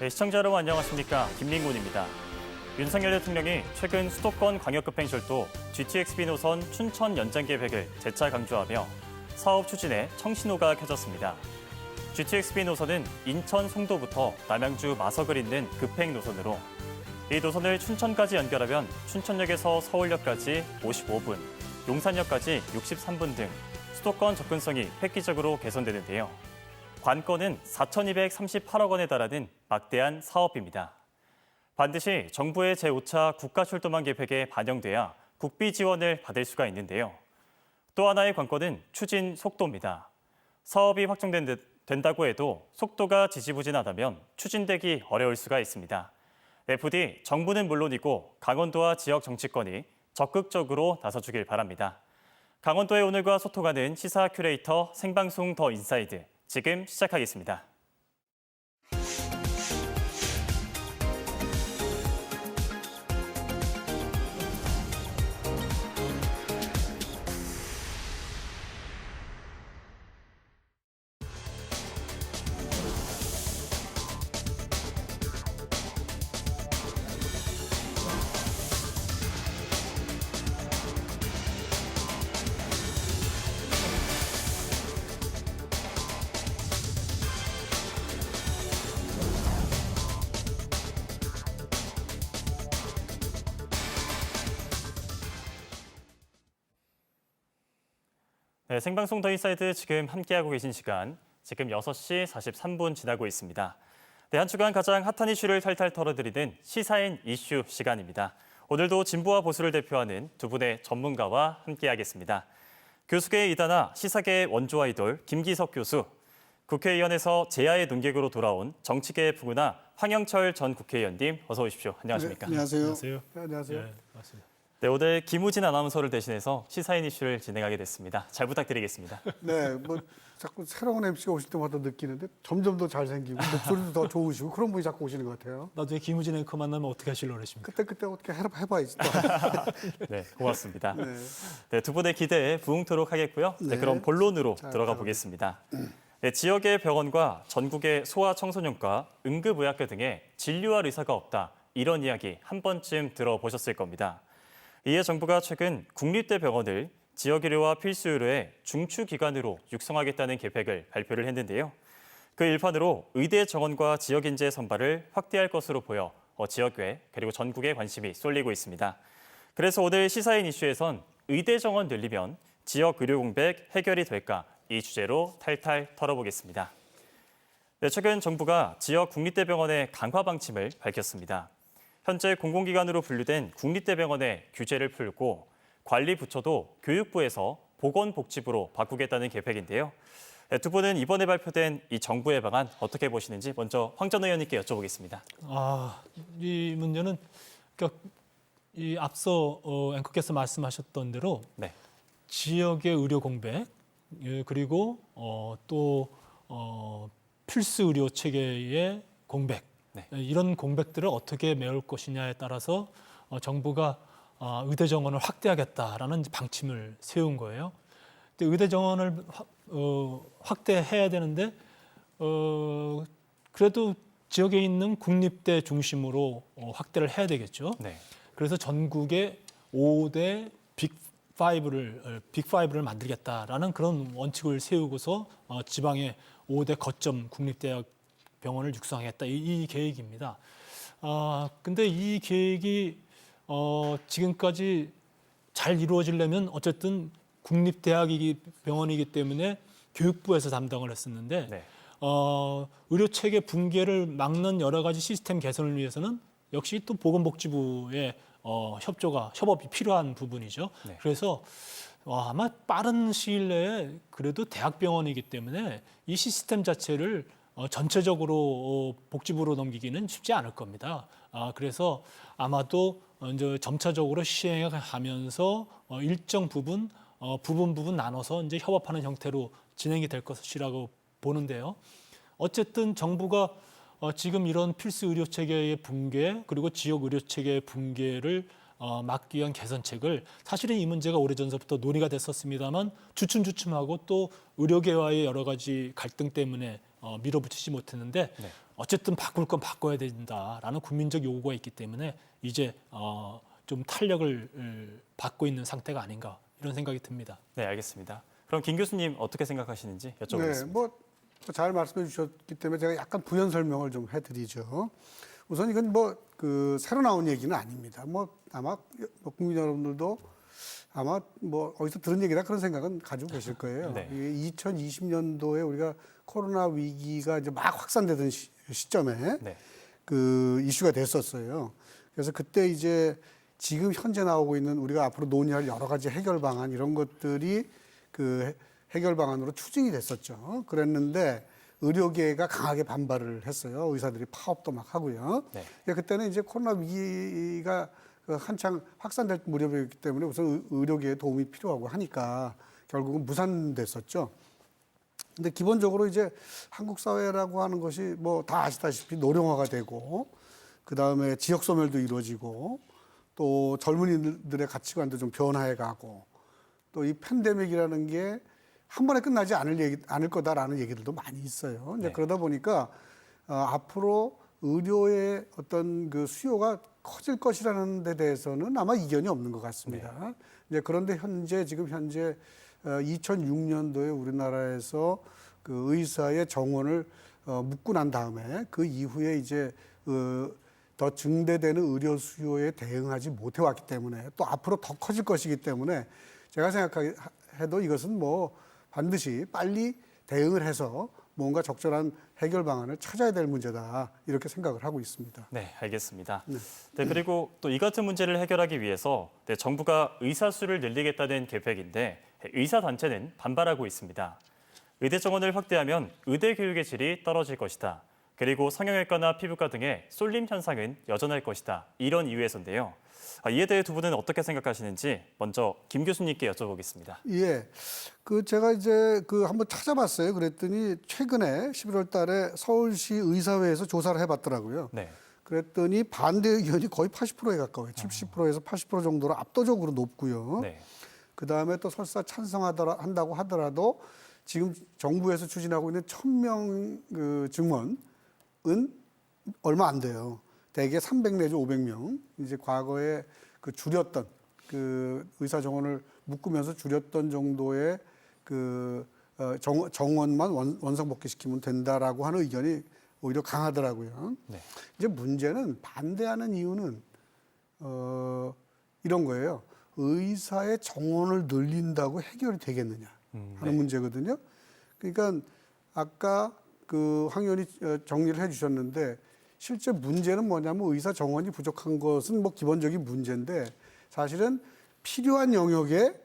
네, 시청자 여러분 안녕하십니까? 김민곤입니다. 윤석열 대통령이 최근 수도권 광역급행철도 GTX-B 노선 춘천 연장 계획을 재차 강조하며 사업 추진에 청신호가 켜졌습니다. GTX-B 노선은 인천 송도부터 남양주 마석을 잇는 급행 노선으로 이 노선을 춘천까지 연결하면 춘천역에서 서울역까지 55분, 용산역까지 63분 등 수도권 접근성이 획기적으로 개선되는데요. 관건은 4,238억 원에 달하는 막대한 사업입니다. 반드시 정부의 제5차 국가철도망 계획에 반영돼야 국비 지원을 받을 수가 있는데요. 또 하나의 관건은 추진 속도입니다. 사업이 확정된다고 해도 속도가 지지부진하다면 추진되기 어려울 수가 있습니다. 부디 정부는 물론이고 강원도와 지역 정치권이 적극적으로 나서주길 바랍니다. 강원도의 오늘과 소통하는 시사 큐레이터 생방송 더 인사이드 지금 시작하겠습니다. 네, 생방송 더 인사이드 지금 함께하고 계신 시간, 지금 6시 43분 지나고 있습니다. 네, 한 주간 가장 핫한 이슈를 탈탈 털어드리는 시사인 이슈 시간입니다. 오늘도 진보와 보수를 대표하는 두 분의 전문가와 함께하겠습니다. 교수계의 이단아 시사계의 원조 아이돌 김기석 교수, 국회의원에서 제야의 논객으로 돌아온 정치계의 푸구나 황영철 전 국회의원님 어서 오십시오. 안녕하십니까? 네, 안녕하세요. 안녕하세요. 네, 안녕하세요. 네, 맞습니다. 네, 오늘 김우진 아나운서를 대신해서 시사인 이슈를 진행하게 됐습니다. 잘 부탁드리겠습니다. 네, 뭐 자꾸 새로운 MC가 오실 때마다 느끼는데 점점 더 잘생기고 목소리도 더 좋으시고 그런 분이 자꾸 오시는 것 같아요. 나중에 김우진 앵커 만나면 어떻게 하시려고 그러십니까? 그때 어떻게 해봐야지 또. 네, 고맙습니다. 네. 네, 두 분의 기대에 부응토록 하겠고요. 네, 네. 그럼 본론으로 자, 들어가 자, 보겠습니다. 네, 지역의 병원과 전국의 소아청소년과 응급의학과 등의 진료할 의사가 없다. 이런 이야기 한 번쯤 들어보셨을 겁니다. 이에 정부가 최근 국립대 병원을 지역의료와 필수의료의 중추기관으로 육성하겠다는 계획을 발표를 했는데요. 그 일환으로 의대 정원과 지역인재 선발을 확대할 것으로 보여 지역외 그리고 전국에 관심이 쏠리고 있습니다. 그래서 오늘 시사인 이슈에선 의대 정원 늘리면 지역 의료 공백 해결이 될까 이 주제로 탈탈 털어보겠습니다. 네, 최근 정부가 지역 국립대병원의 강화 방침을 밝혔습니다. 현재 공공기관으로 분류된 국립대병원의 규제를 풀고 관리 부처도 교육부에서 보건복지부로 바꾸겠다는 계획인데요. 네, 두 분은 이번에 발표된 이 정부의 방안 어떻게 보시는지 먼저 황 전 의원님께 여쭤보겠습니다. 이 문제는 그러니까 이 앞서 앵커께서 말씀하셨던 대로 네. 지역의 의료 공백 그리고 또 필수 의료 체계의 공백 네. 이런 공백들을 어떻게 메울 것이냐에 따라서 정부가 의대 정원을 확대하겠다라는 방침을 세운 거예요. 근데 의대 정원을 확대해야 되는데 그래도 지역에 있는 국립대 중심으로 확대를 해야 되겠죠. 네. 그래서 전국에 5대 빅5를 만들겠다라는 그런 원칙을 세우고서 지방의 5대 거점 국립대학 병원을 육성하겠다 이 계획입니다. 근데 이 계획이 지금까지 잘 이루어지려면 어쨌든 국립대학이기 병원이기 때문에 교육부에서 담당을 했었는데 네. 의료 체계 붕괴를 막는 여러 가지 시스템 개선을 위해서는 역시 또 보건복지부의 협업이 필요한 부분이죠. 네. 그래서 아마 빠른 시일 내에 그래도 대학병원이기 때문에 이 시스템 자체를 전체적으로 복지부로 넘기기는 쉽지 않을 겁니다. 그래서 아마도 이제 점차적으로 시행해 가면서 일정 부분 나눠서 이제 협업하는 형태로 진행이 될 것이라고 보는데요. 어쨌든 정부가 지금 이런 필수 의료 체계의 붕괴 그리고 지역 의료 체계의 붕괴를 막기 위한 개선책을 사실은 이 문제가 오래전서부터 논의가 됐었습니다만 주춤주춤하고 또 의료계와의 여러 가지 갈등 때문에 밀어붙이지 못했는데 네. 어쨌든 바꿀 건 바꿔야 된다라는 국민적 요구가 있기 때문에 이제 좀 탄력을 받고 있는 상태가 아닌가 이런 생각이 듭니다. 네, 알겠습니다. 그럼 김 교수님 어떻게 생각하시는지 네, 여쭤보겠습니다. 뭐 잘 말씀해 주셨기 때문에 제가 약간 부연 설명을 좀 해드리죠. 우선 이건 뭐 그 새로 나온 얘기는 아닙니다. 뭐 아마 국민 여러분들도 아마 뭐 어디서 들은 얘기다 그런 생각은 가지고 계실 거예요. 네. 2020년도에 우리가 코로나 위기가 이제 막 확산되던 시점에 네. 그 이슈가 됐었어요. 그래서 그때 이제 지금 현재 나오고 있는 우리가 앞으로 논의할 여러 가지 해결 방안 이런 것들이 그 해결 방안으로 추진이 됐었죠. 그랬는데 의료계가 강하게 반발을 했어요. 의사들이 파업도 막 하고요. 네. 그때는 이제 코로나 위기가 한창 확산될 무렵이었기 때문에 우선 의료계의 도움이 필요하고 하니까 결국은 무산됐었죠. 근데 기본적으로 이제 한국 사회라고 하는 것이 뭐 다 아시다시피 노령화가 되고 그 다음에 지역 소멸도 이루어지고 또 젊은이들의 가치관도 좀 변화해 가고 또 이 팬데믹이라는 게 한 번에 끝나지 않을 거다라는 얘기들도 많이 있어요. 이제 네. 그러다 보니까 앞으로 의료의 어떤 그 수요가 커질 것이라는 데 대해서는 아마 이견이 없는 것 같습니다. 네. 이제 그런데 지금 현재 2006년도에 우리나라에서 그 의사의 정원을 묻고 난 다음에 그 이후에 이제 더 증대되는 의료 수요에 대응하지 못해 왔기 때문에 또 앞으로 더 커질 것이기 때문에 제가 생각해도 이것은 뭐 반드시 빨리 대응을 해서 뭔가 적절한 해결 방안을 찾아야 될 문제다 이렇게 생각을 하고 있습니다. 네, 알겠습니다. 네, 그리고 또 이 같은 문제를 해결하기 위해서 정부가 의사 수를 늘리겠다는 계획인데 의사 단체는 반발하고 있습니다. 의대 정원을 확대하면 의대 교육의 질이 떨어질 것이다. 그리고 성형외과나 피부과 등의 쏠림 현상은 여전할 것이다. 이런 이유에서인데요. 이에 대해 두 분은 어떻게 생각하시는지 먼저 김 교수님께 여쭤보겠습니다. 예. 제가 이제 한번 찾아봤어요. 그랬더니 최근에 11월 달에 서울시 의사회에서 조사를 해봤더라고요. 네. 그랬더니 반대 의견이 거의 80%에 가까워요. 70%에서 80% 정도로 압도적으로 높고요. 네. 그 다음에 또 설사 찬성한다고 하더라도 지금 정부에서 추진하고 있는 1000명 그 증원은 얼마 안 돼요. 대개 300 내지 500명. 이제 과거에 그 줄였던 그 의사 정원을 묶으면서 줄였던 정도의 그 정원만 원상복귀시키면 된다라고 하는 의견이 오히려 강하더라고요. 네. 이제 문제는 반대하는 이유는 이런 거예요. 의사의 정원을 늘린다고 해결이 되겠느냐 하는 문제거든요. 그러니까 아까 황 의원이 정리를 해주셨는데 실제 문제는 뭐냐면 의사 정원이 부족한 것은 뭐 기본적인 문제인데 사실은 필요한 영역에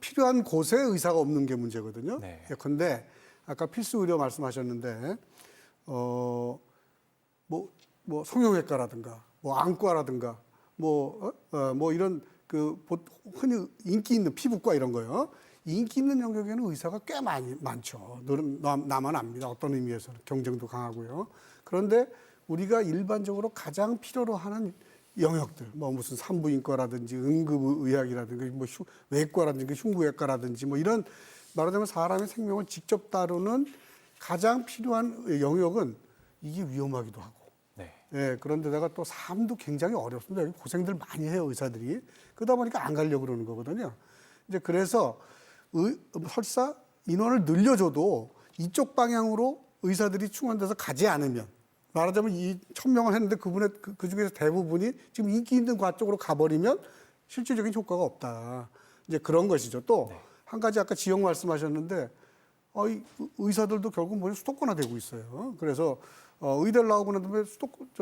필요한 곳에 의사가 없는 게 문제거든요. 네. 예컨대 아까 필수 의료 말씀하셨는데 뭐 성형외과라든가 뭐 안과라든가 뭐 이런 흔히 인기 있는 피부과 이런 거요. 인기 있는 영역에는 의사가 꽤 많죠. 나만 압니다. 어떤 의미에서는 경쟁도 강하고요. 그런데 우리가 일반적으로 가장 필요로 하는 영역들, 뭐 무슨 산부인과라든지 응급의학이라든지 뭐 외과라든지 흉부외과라든지 뭐 이런 말하자면 사람의 생명을 직접 다루는 가장 필요한 영역은 이게 위험하기도 하고. 네. 예, 그런데다가 또 삶도 굉장히 어렵습니다. 여기 고생들 많이 해요, 의사들이. 그러다 보니까 안 가려고 그러는 거거든요. 이제 그래서 설사 인원을 늘려줘도 이쪽 방향으로 의사들이 충원돼서 가지 않으면 말하자면 1000명을 했는데 그 중에서 대부분이 지금 인기 있는 과 쪽으로 가버리면 실질적인 효과가 없다. 이제 그런 것이죠. 또 한 가지 아까 지역 말씀하셨는데 의사들도 결국 수도권화 되고 있어요. 그래서 의대를 나오고 난 다음에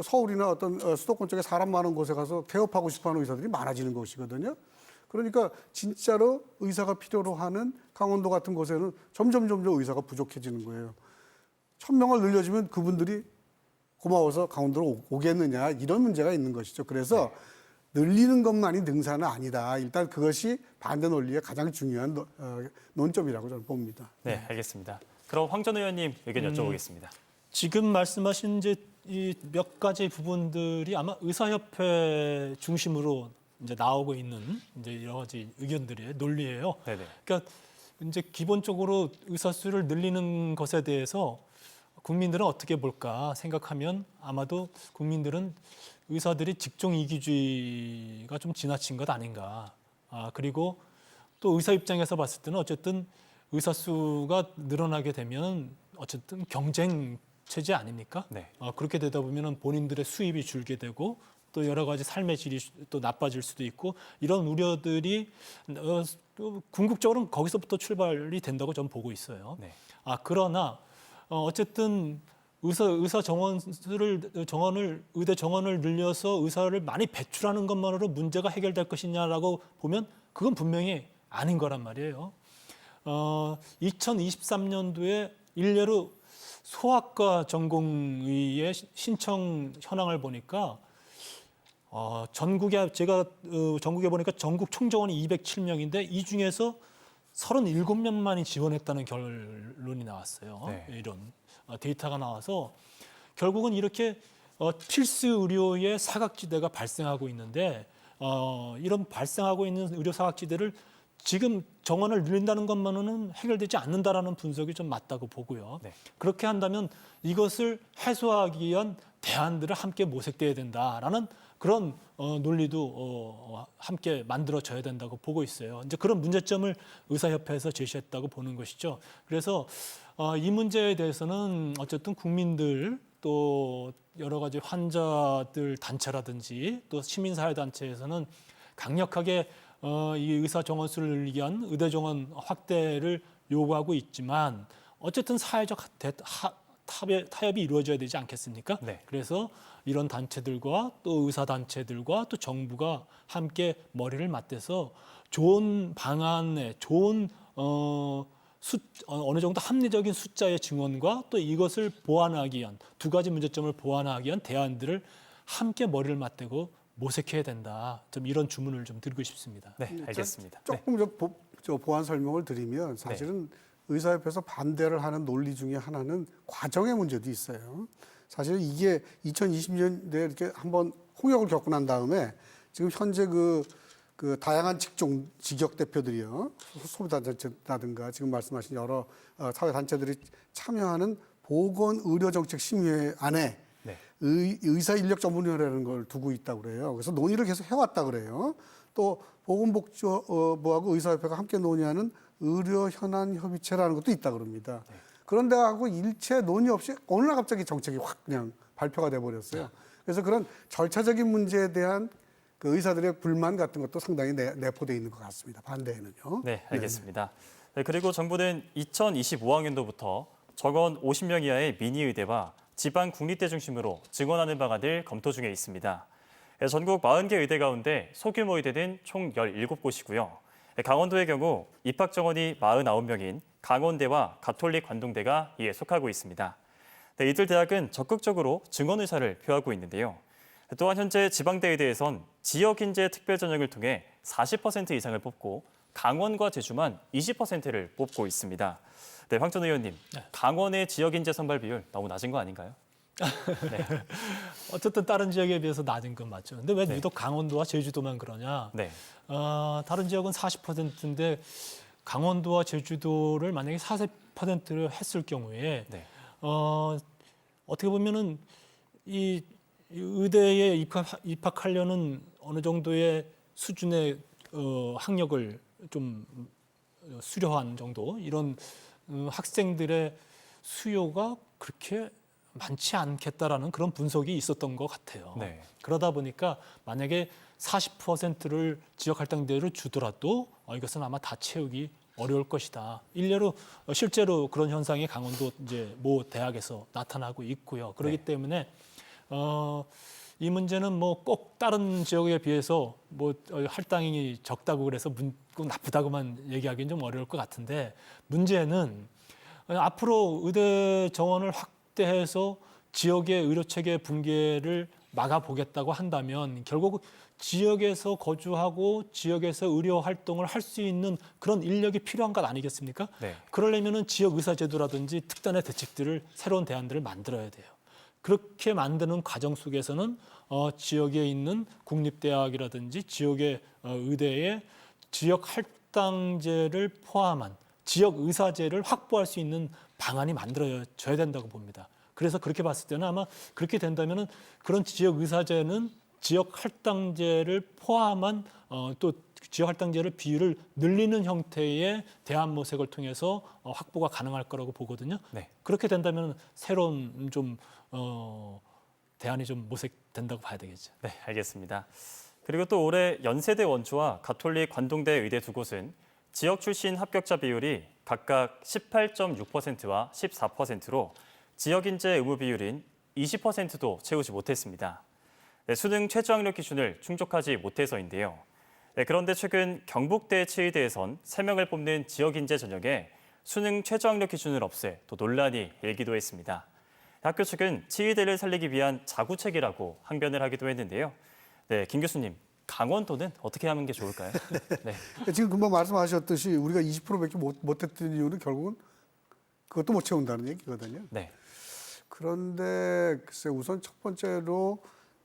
서울이나 어떤 수도권 쪽에 사람 많은 곳에 가서 개업하고 싶어하는 의사들이 많아지는 것이거든요. 그러니까 진짜로 의사가 필요로 하는 강원도 같은 곳에는 점점 의사가 부족해지는 거예요. 1000명을 늘려주면 그분들이 고마워서 강원도로 오겠느냐 이런 문제가 있는 것이죠. 그래서 늘리는 것만이 능사는 아니다. 일단 그것이 반대 논리의 가장 중요한 논점이라고 저는 봅니다. 네, 알겠습니다. 그럼 황 전 의원님 의견 여쭤보겠습니다. 지금 말씀하신 이제 이 몇 가지 부분들이 아마 의사협회 중심으로 이제 나오고 있는 이제 여러 가지 의견들의 논리예요. 네네. 그러니까 이제 기본적으로 의사 수를 늘리는 것에 대해서 국민들은 어떻게 볼까 생각하면 아마도 국민들은 의사들이 직종 이기주의가 좀 지나친 것 아닌가. 그리고 또 의사 입장에서 봤을 때는 어쨌든 의사 수가 늘어나게 되면 어쨌든 경쟁 체제 아닙니까? 네. 그렇게 되다 보면 본인들의 수입이 줄게 되고 또 여러 가지 삶의 질이 또 나빠질 수도 있고 이런 우려들이 또 궁극적으로는 거기서부터 출발이 된다고 저는 보고 있어요. 네. 그러나 어쨌든 의사 정원을 의대 정원을 늘려서 의사를 많이 배출하는 것만으로 문제가 해결될 것이냐라고 보면 그건 분명히 아닌 거란 말이에요. 2023년도에 일례로 소아과 전공의의 신청 현황을 보니까 제가 전국에 보니까 전국 총정원이 207명인데 이 중에서 37명만이 지원했다는 결론이 나왔어요. 네. 이런 데이터가 나와서 결국은 이렇게 필수 의료의 사각지대가 발생하고 있는데 이런 발생하고 있는 의료 사각지대를 지금 정원을 늘린다는 것만으로는 해결되지 않는다라는 분석이 좀 맞다고 보고요. 네. 그렇게 한다면 이것을 해소하기 위한 대안들을 함께 모색돼야 된다라는 그런 논리도 함께 만들어져야 된다고 보고 있어요. 이제 그런 문제점을 의사협회에서 제시했다고 보는 것이죠. 그래서 이 문제에 대해서는 어쨌든 국민들 또 여러 가지 환자들 단체라든지 또 시민사회 단체에서는 강력하게 이 의사 정원 수를 늘리기 위한 의대 정원 확대를 요구하고 있지만 어쨌든 사회적 타협이 이루어져야 되지 않겠습니까? 네. 그래서 이런 단체들과 또 의사 단체들과 또 정부가 함께 머리를 맞대서 좋은 방안에 좋은 어느 정도 합리적인 숫자의 증언과 또 이것을 보완하기 위한 두 가지 문제점을 보완하기 위한 대안들을 함께 머리를 맞대고 모색해야 된다. 좀 이런 주문을 좀 드리고 싶습니다. 네, 알겠습니다. 조금 저 보완 설명을 드리면 사실은 의사협회에서 반대를 하는 논리 중에 하나는 과정의 문제도 있어요. 사실 이게 2020년대에 이렇게 한번 홍역을 겪고 난 다음에 지금 현재 그 다양한 직종 직역 대표들이요, 소비단체라든가 지금 말씀하신 여러 사회 단체들이 참여하는 보건의료정책심의회 안에 네. 의사 인력 전문위원회라는 걸 두고 있다고 그래요. 그래서 논의를 계속 해왔다 그래요. 또 보건복지부하고 의사협회가 함께 논의하는 의료현안협의체라는 것도 있다 그럽니다. 그런데 하고 일체 논의 없이 어느 날 갑자기 정책이 확 그냥 발표가 돼 버렸어요. 그래서 그런 절차적인 문제에 대한 그 의사들의 불만 같은 것도 상당히 내포돼 있는 것 같습니다. 반대에는요. 네, 알겠습니다. 네, 그리고 정부는 2025학년도부터 정원 50명 이하의 미니의대와 지방 국립대 중심으로 증원하는 방안을 검토 중에 있습니다. 전국 40개 의대 가운데 소규모 의대는 총 17곳이고요. 강원도의 경우 입학 정원이 49명인 강원대와 가톨릭 관동대가 이에 속하고 있습니다. 네, 이들 대학은 적극적으로 증원 의사를 표하고 있는데요. 또한 현재 지방대 의대에선 지역 인재 특별 전형을 통해 40% 이상을 뽑고 강원과 제주만 20%를 뽑고 있습니다. 네, 황 전 의원님, 강원의 지역 인재 선발 비율 너무 낮은 거 아닌가요? 네. 어쨌든 다른 지역에 비해서 낮은 건 맞죠. 근데 왜 유독 강원도와 제주도만 그러냐? 네. 다른 지역은 40%인데 강원도와 제주도를 만약에 40%를 했을 경우에 네. 어떻게 보면은 이 의대에 입학하려는 어느 정도의 수준의 학력을 좀 수료한 정도 이런 학생들의 수요가 그렇게 많지 않겠다라는 그런 분석이 있었던 것 같아요. 네. 그러다 보니까 만약에 40%를 지역 할당제를 주더라도 이것은 아마 다 채우기 어려울 것이다. 일례로 실제로 그런 현상이 강원도 이제 모 대학에서 나타나고 있고요. 그렇기 때문에 이 문제는 뭐 꼭 다른 지역에 비해서 뭐 할당이 적다고 그래서 꼭 나쁘다고만 얘기하기는 좀 어려울 것 같은데 문제는 앞으로 의대 정원을 확대해서 지역의 의료 체계 붕괴를 막아보겠다고 한다면 결국 지역에서 거주하고 지역에서 의료 활동을 할 수 있는 그런 인력이 필요한 것 아니겠습니까? 네. 그러려면은 지역 의사 제도라든지 특단의 대책들을 새로운 대안들을 만들어야 돼요. 그렇게 만드는 과정 속에서는 지역에 있는 국립대학이라든지 지역의 의대에 지역 할당제를 포함한 지역 의사제를 확보할 수 있는 방안이 만들어져야 된다고 봅니다. 그래서 그렇게 봤을 때는 아마 그렇게 된다면은 그런 지역 의사제는 지역 할당제를 포함한 또 지역 할당제를 비율을 늘리는 형태의 대안 모색을 통해서 확보가 가능할 거라고 보거든요. 네. 그렇게 된다면 새로운 좀 대안이 좀 모색된다고 봐야 되겠죠. 네, 알겠습니다. 그리고 또 올해 연세대 원주와 가톨릭 관동대 의대 두 곳은 지역 출신 합격자 비율이 각각 18.6%와 14%로 지역 인재 의무 비율인 20%도 채우지 못했습니다. 네, 수능 최저학력 기준을 충족하지 못해서인데요. 네, 그런데 최근 경북대 치의대에선 3명을 뽑는 지역 인재 전형에 수능 최저학력 기준을 없애 또 논란이 일기도 했습니다. 학교 측은 치의대를 살리기 위한 자구책이라고 항변을 하기도 했는데요. 네, 김 교수님, 강원도는 어떻게 하는 게 좋을까요? 네. 지금 금방 말씀하셨듯이 우리가 20%밖에 못했던 이유는 결국은 그것도 못 채운다는 얘기거든요. 네. 그런데 글쎄 우선 첫 번째로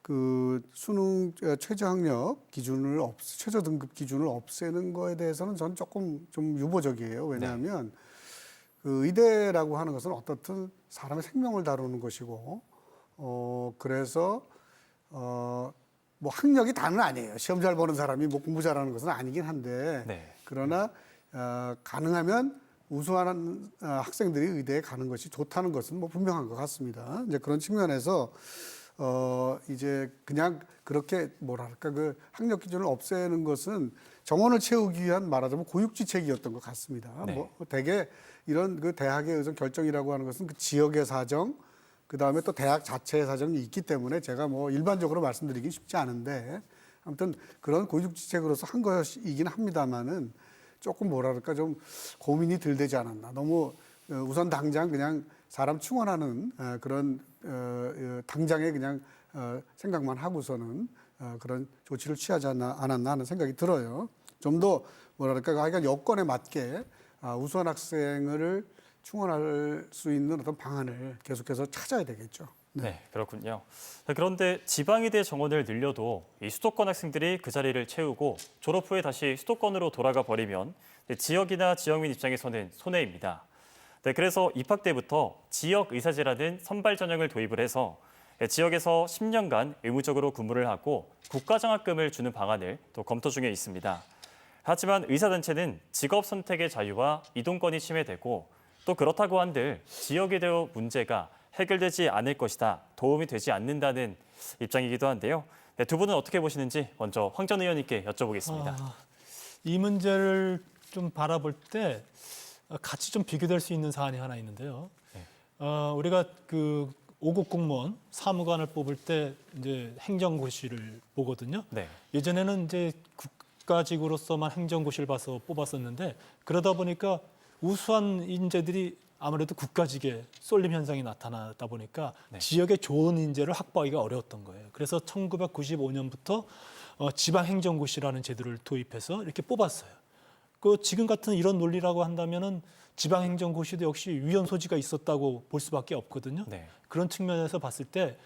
그 수능 최저학력 기준을 최저 등급 기준을 없애는 거에 대해서는 저는 조금 좀 유보적이에요. 왜냐하면 그 의대라고 하는 것은 어떻든 사람의 생명을 다루는 것이고 그래서 뭐 학력이 다는 아니에요. 시험 잘 보는 사람이 뭐 공부 잘하는 것은 아니긴 한데 네. 그러나 가능하면 우수한 학생들이 의대에 가는 것이 좋다는 것은 뭐 분명한 것 같습니다. 이제 그런 측면에서 이제 그냥 그렇게 뭐랄까 그 학력 기준을 없애는 것은 정원을 채우기 위한 말하자면 고육지책이었던 것 같습니다. 네. 뭐 대개 이런 그 대학의 어떤 결정이라고 하는 것은 그 지역의 사정, 그 다음에 또 대학 자체의 사정이 있기 때문에 제가 뭐 일반적으로 말씀드리기 쉽지 않은데 아무튼 그런 고육지책으로서 한 것이긴 합니다만은 조금 뭐랄까 좀 고민이 덜 되지 않았나. 너무 우선 당장 그냥 사람 충원하는 그런 당장에 그냥 생각만 하고서는 그런 조치를 취하지 않았나 하는 생각이 들어요. 좀 더 뭐랄까 하여간 여건에 맞게 우수한 학생을 충원할 수 있는 어떤 방안을 계속해서 찾아야 되겠죠. 네, 그렇군요. 그런데 지방의대 정원을 늘려도 이 수도권 학생들이 그 자리를 채우고 졸업 후에 다시 수도권으로 돌아가 버리면 지역이나 지역민 입장에서는 손해입니다. 네, 그래서 입학 때부터 지역 의사제라는 선발 전형을 도입을 해서 지역에서 10년간 의무적으로 근무를 하고 국가장학금을 주는 방안을 또 검토 중에 있습니다. 하지만 의사단체는 직업 선택의 자유와 이동권이 침해되고 또 그렇다고 한들 지역의대 문제가 해결되지 않을 것이다, 도움이 되지 않는다는 입장이기도 한데요. 네, 두 분은 어떻게 보시는지 먼저 황 전 의원님께 여쭤보겠습니다. 이 문제를 좀 바라볼 때 같이 좀 비교될 수 있는 사안이 하나 있는데요. 우리가 그 5급 공무원 사무관을 뽑을 때 이제 행정고시를 보거든요. 네. 예전에는 이제 국가직으로서만 행정고시를 봐서 뽑았었는데 그러다 보니까 우수한 인재들이 아무래도 국가직에 쏠림 현상이 나타나다 보니까 지역에 좋은 인재를 확보하기가 어려웠던 거예요. 그래서 1995년부터 지방행정고시라는 제도를 도입해서 이렇게 뽑았어요. 그 지금 같은 이런 논리라고 한다면은 지방행정고시도 역시 위헌 소지가 있었다고 볼 수밖에 없거든요. 네. 그런 측면에서 봤을 때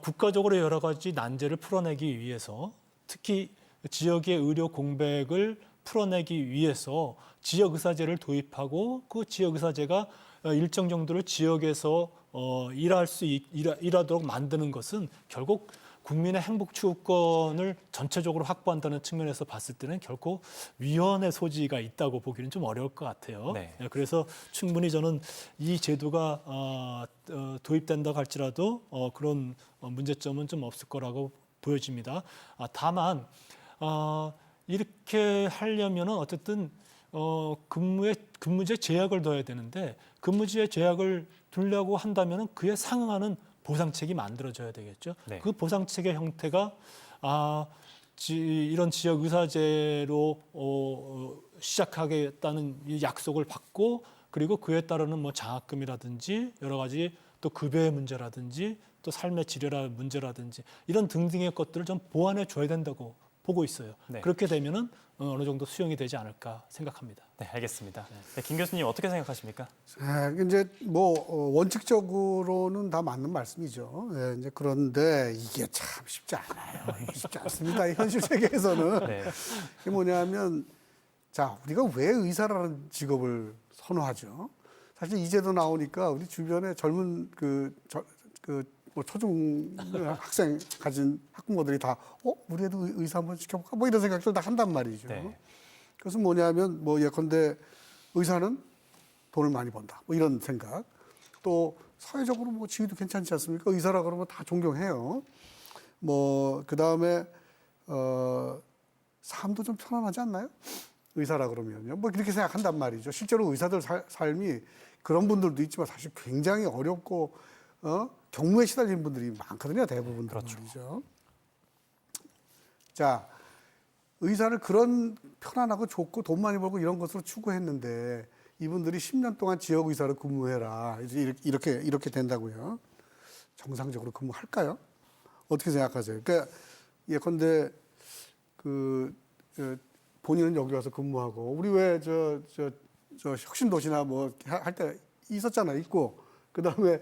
국가적으로 여러 가지 난제를 풀어내기 위해서 특히 지역의 의료 공백을 풀어내기 위해서 지역의사제를 도입하고 그 지역의사제가 일정 정도를 지역에서 일하도록 만드는 것은 결국 국민의 행복 추구권을 전체적으로 확보한다는 측면에서 봤을 때는 결코 위헌의 소지가 있다고 보기는 좀 어려울 것 같아요. 네. 그래서 충분히 저는 이 제도가 도입된다고 할지라도 그런 문제점은 좀 없을 거라고 보여집니다. 다만 이렇게 하려면은 어쨌든 근무제 제약을 둬야 되는데 근무제 제약을 두려고 한다면은 그에 상응하는 보상책이 만들어져야 되겠죠. 네. 그 보상책의 형태가 이런 지역 의사제로 시작하겠다는 이 약속을 받고 그리고 그에 따르는 뭐 장학금이라든지 여러 가지 또 급여의 문제라든지 또 삶의 질이라는 문제라든지 이런 등등의 것들을 좀 보완해 줘야 된다고 보고 있어요. 네. 그렇게 되면은 어느 정도 수용이 되지 않을까 생각합니다. 네, 알겠습니다. 네, 김 교수님 어떻게 생각하십니까? 이제 뭐 원칙적으로는 다 맞는 말씀이죠. 예, 이제 그런데 이게 참 쉽지 않아요. 이게 쉽지 않습니다. 이 현실 세계에서는 네. 이게 뭐냐면 자 우리가 왜 의사라는 직업을 선호하죠? 사실 이제도 나오니까 우리 주변에 젊은 뭐 초중 학생 가진 학부모들이 다 우리 애도 의사 한번 시켜볼까 뭐 이런 생각들 다 한단 말이죠. 네. 그것은 뭐냐면 뭐 예컨대 의사는 돈을 많이 번다 뭐 이런 생각. 또 사회적으로 뭐 지위도 괜찮지 않습니까? 의사라 그러면 다 존경해요. 뭐 그다음에 삶도 좀 편안하지 않나요? 의사라 그러면요. 뭐 그렇게 생각한단 말이죠. 실제로 의사들 삶이 그런 분들도 있지만 사실 굉장히 어렵고 경무에 시달리는 분들이 많거든요. 대부분 그렇죠. 말이죠. 자, 의사를 그런 편안하고 좋고 돈 많이 벌고 이런 것으로 추구했는데 이분들이 10년 동안 지역 의사로 근무해라. 이제 이렇게 된다고요. 정상적으로 근무할까요? 어떻게 생각하세요? 그러니까 예컨대 본인은 여기 와서 근무하고 우리 왜 저 혁신도시나 뭐 할 때 있었잖아요. 있고 그다음에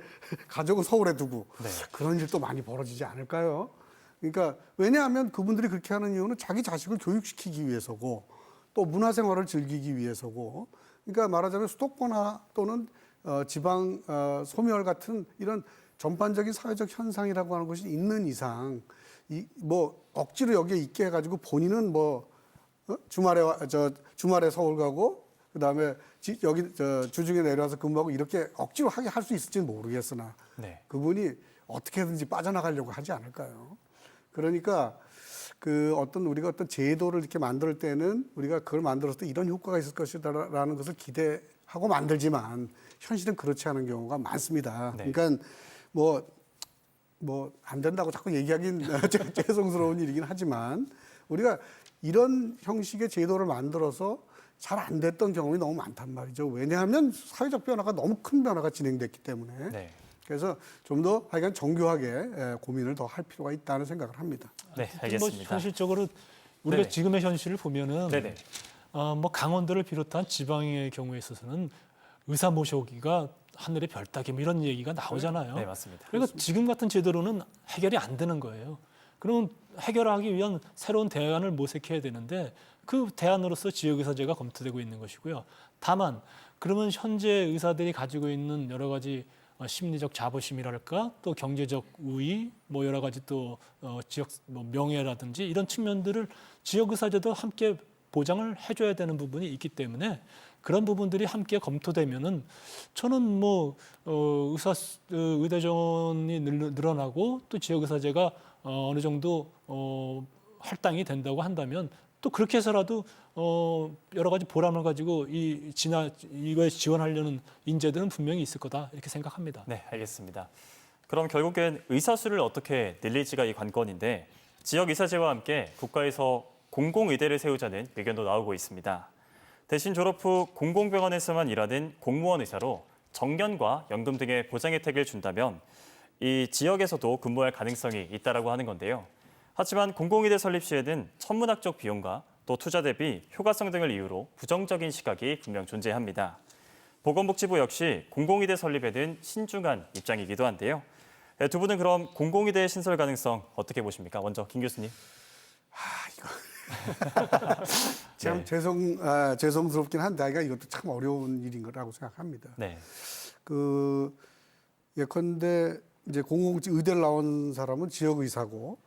가족은 서울에 두고 네. 그런 일도 많이 벌어지지 않을까요? 그러니까 왜냐하면 그분들이 그렇게 하는 이유는 자기 자식을 교육시키기 위해서고 또 문화생활을 즐기기 위해서고 그러니까 말하자면 수도권화 또는 지방 소멸 같은 이런 전반적인 사회적 현상이라고 하는 것이 있는 이상 뭐 억지로 여기에 있게 해가지고 본인은 뭐 주말에 서울 가고 그다음에 여기 주중에 내려와서 근무하고 이렇게 억지로 하게 할 수 있을지는 모르겠으나 네. 그분이 어떻게든지 빠져나가려고 하지 않을까요? 그러니까 우리가 어떤 제도를 이렇게 만들 때는 우리가 그걸 만들어서 이런 효과가 있을 것이다라는 것을 기대하고 만들지만 현실은 그렇지 않은 경우가 많습니다. 네. 그러니까 뭐 안 된다고 자꾸 얘기하긴 죄송스러운 일이긴 하지만 우리가 이런 형식의 제도를 만들어서 잘 안 됐던 경험이 너무 많단 말이죠. 왜냐하면 사회적 변화가 너무 큰 변화가 진행됐기 때문에. 네. 그래서 좀 더 하여간 정교하게 고민을 더 할 필요가 있다는 생각을 합니다. 네, 뭐 알겠습니다. 현실적으로 우리가 네네. 지금의 현실을 보면은 네네. 뭐 강원도를 비롯한 지방의 경우에 있어서는 의사 모셔오기가 하늘의 별 따기 뭐 이런 얘기가 나오잖아요. 네, 맞습니다. 그러니까 지금 같은 제도로는 해결이 안 되는 거예요. 그러면 해결하기 위한 새로운 대안을 모색해야 되는데 그 대안으로서 지역의사제가 검토되고 있는 것이고요. 다만 그러면 현재 의사들이 가지고 있는 여러 가지 심리적 자부심이랄까 또 경제적 우위 뭐 여러 가지 또 지역 뭐 명예라든지 이런 측면들을 지역의사제도 함께 보장을 해줘야 되는 부분이 있기 때문에 그런 부분들이 함께 검토되면은 저는 뭐 의대 정원이 늘어나고 또 지역의사제가 어느 정도 할당이 된다고 한다면 또 그렇게 해서라도 여러 가지 보람을 가지고 이거에 지원하려는 인재들은 분명히 있을 거다 이렇게 생각합니다. 네, 알겠습니다. 그럼 결국엔 의사 수를 어떻게 늘릴지가 이 관건인데 지역 의사제와 함께 국가에서 공공의대를 세우자는 의견도 나오고 있습니다. 대신 졸업 후 공공병원에서만 일하는 공무원 의사로 정년과 연금 등의 보장 혜택을 준다면 이 지역에서도 근무할 가능성이 있다라고 하는 건데요. 하지만 공공의대 설립 시에는 천문학적 비용과 또 투자 대비 효과성 등을 이유로 부정적인 시각이 분명 존재합니다. 보건복지부 역시 공공의대 설립에는 신중한 입장이기도 한데요. 두 분은 그럼 공공의대 신설 가능성 어떻게 보십니까? 먼저 김 교수님. 참 네. 죄송스럽긴 한데 이것도 참 어려운 일인 거라고 생각합니다. 네. 예컨대 이제 공공의대를 나온 사람은 지역 의사고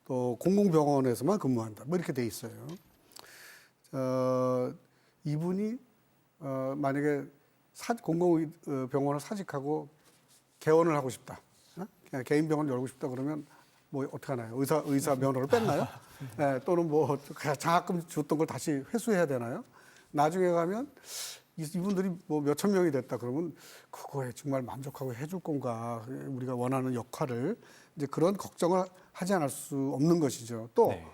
또 공공병원에서만 근무한다. 뭐 이렇게 돼 있어요. 이분이 만약에 공공병원을 사직하고 개원을 하고 싶다. 그냥 개인 병원을 열고 싶다 그러면 뭐 어떻게 하나요? 의사 면허를 뺐나요? 네, 또는 뭐 장학금 줬던 걸 다시 회수해야 되나요? 나중에 가면 이분들이 뭐 몇천 명이 됐다 그러면 그거에 정말 만족하고 해줄 건가? 우리가 원하는 역할을 이제 그런 걱정을 하지 않을 수 없는 것이죠. 또 네.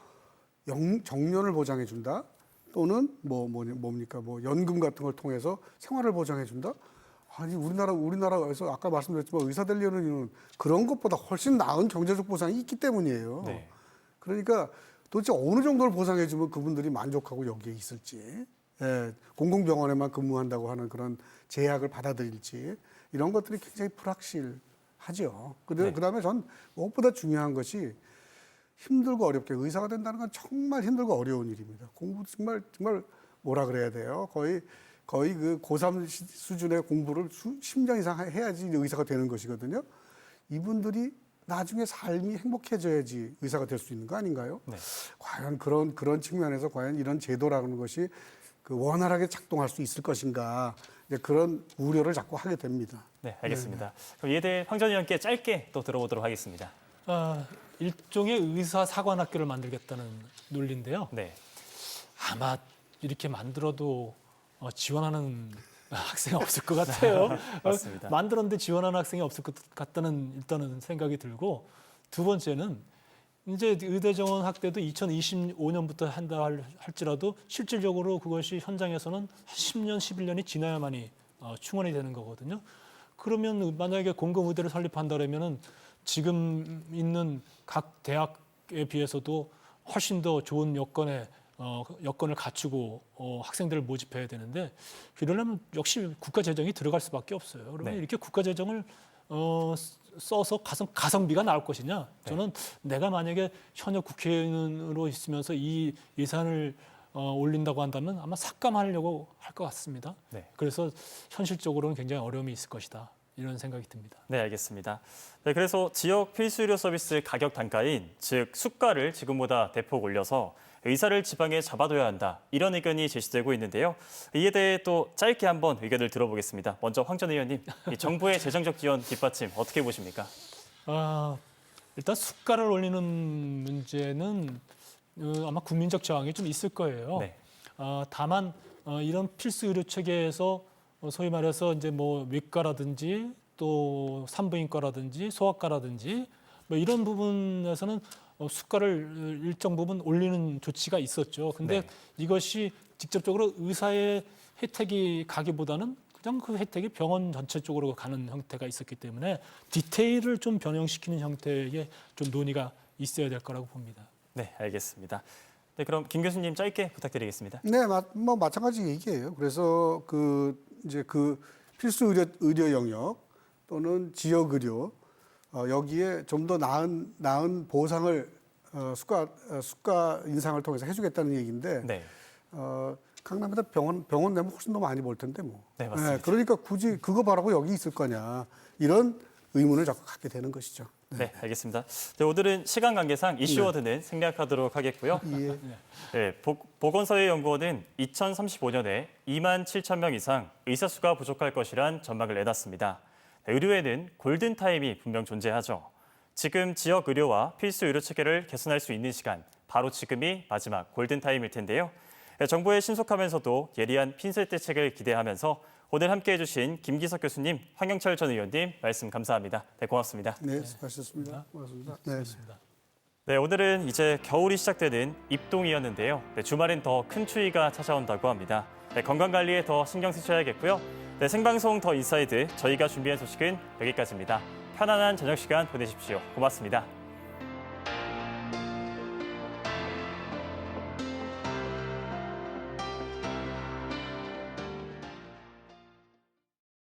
정년을 보장해 준다. 또는 뭡니까? 연금 같은 걸 통해서 생활을 보장해 준다. 아니 우리나라에서 아까 말씀드렸지만 의사 되려는 이유는 그런 것보다 훨씬 나은 경제적 보상이 있기 때문이에요. 네. 그러니까 도대체 어느 정도를 보상해 주면 그분들이 만족하고 여기에 있을지, 공공병원에만 근무한다고 하는 그런 제약을 받아들일지 이런 것들이 굉장히 불확실하죠. 네. 그다음에 전 무엇보다 중요한 것이 힘들고 어렵게 의사가 된다는 건 정말 힘들고 어려운 일입니다. 공부 정말 뭐라 그래야 돼요? 거의 거의 그 고3 수준의 공부를 10년 이상 해야지 의사가 되는 것이거든요. 이분들이 나중에 삶이 행복해져야지 의사가 될 수 있는 거 아닌가요? 네. 과연 그런 측면에서 과연 이런 제도라는 것이 그 원활하게 작동할 수 있을 것인가, 이제 그런 우려를 자꾸 하게 됩니다. 네, 알겠습니다. 그럼 이에 대해 황 전 의원께 짧게 또 들어보도록 하겠습니다. 일종의 의사 사관학교를 만들겠다는 논리인데요. 네. 아마 이렇게 만들어도 지원하는 학생이 없을 것 같아요. 맞습니다. 만들었는데 지원하는 학생이 없을 것 같다는 일단은 생각이 들고, 두 번째는 이제 의대 정원 확대도 2025년부터 한다 할지라도 실질적으로 그것이 현장에서는 10년, 11년이 지나야만이 충원이 되는 거거든요. 그러면 만약에 공급 의대를 설립한다면은 지금 있는 각 대학에 비해서도 훨씬 더 좋은 여건을 갖추고 학생들을 모집해야 되는데, 이러려면 역시 국가 재정이 들어갈 수밖에 없어요. 그러면 네. 이렇게 국가 재정을 써서 가성비가 나올 것이냐? 저는 내가 만약에 현역 국회의원으로 있으면서 이 예산을 올린다고 한다면 아마 삭감하려고 할 것 같습니다. 네. 그래서 현실적으로는 굉장히 어려움이 있을 것이다, 이런 생각이 듭니다. 네, 알겠습니다. 네, 그래서 지역 필수 의료 서비스 가격 단가인 즉 수가를 지금보다 대폭 올려서 의사를 지방에 잡아둬야 한다, 이런 의견이 제시되고 있는데요. 이에 대해 또 짧게 한번 의견을 들어보겠습니다. 먼저 황 전 의원님, 이 정부의 재정적 지원 뒷받침 어떻게 보십니까? 일단 수가를 올리는 문제는 아마 국민적 저항이 좀 있을 거예요. 네. 다만 이런 필수 의료 체계에서 소위 말해서 이제 뭐 외과라든지 또 산부인과라든지 소아과라든지 뭐 이런 부분에서는 수가를 일정 부분 올리는 조치가 있었죠. 근데 네. 이것이 직접적으로 의사의 혜택이 가기보다는 그냥 그 혜택이 병원 전체 쪽으로 가는 형태가 있었기 때문에 디테일을 좀 변형시키는 형태의 좀 논의가 있어야 될 거라고 봅니다. 네, 알겠습니다. 네, 그럼 김 교수님 짧게 부탁드리겠습니다. 네, 뭐 마찬가지 얘기예요. 그래서 이제 필수 의료 영역 또는 지역 의료, 여기에 좀 더 나은 보상을 수가 인상을 통해서 해주겠다는 얘기인데, 네. 강남에다 병원 내면 훨씬 더 많이 벌 텐데 뭐. 네, 맞습니다. 그러니까 굳이 그거 바라고 여기 있을 거냐, 이런 의문을 자꾸 갖게 되는 것이죠. 네, 알겠습니다. 네, 오늘은 시간 관계상 이슈워드는 생략하도록 하겠고요. 예. 네, 보건사회연구원은 2035년에 2만 7천 명 이상 의사 수가 부족할 것이란 전망을 내놨습니다. 네, 의료에는 골든타임이 분명 존재하죠. 지금 지역 의료와 필수 의료 체계를 개선할 수 있는 시간, 바로 지금이 마지막 골든타임일 텐데요. 네, 정부의 신속하면서도 예리한 핀셋 대책을 기대하면서 오늘 함께해 주신 김기석 교수님, 황영철 전 의원님 말씀 감사합니다. 네, 고맙습니다. 네, 수고하셨습니다. 고맙습니다. 네. 네, 오늘은 이제 겨울이 시작되는 입동이었는데요. 네, 주말엔 더 큰 추위가 찾아온다고 합니다. 네, 건강관리에 더 신경 쓰셔야겠고요. 네, 생방송 더 인사이드, 저희가 준비한 소식은 여기까지입니다. 편안한 저녁 시간 보내십시오. 고맙습니다.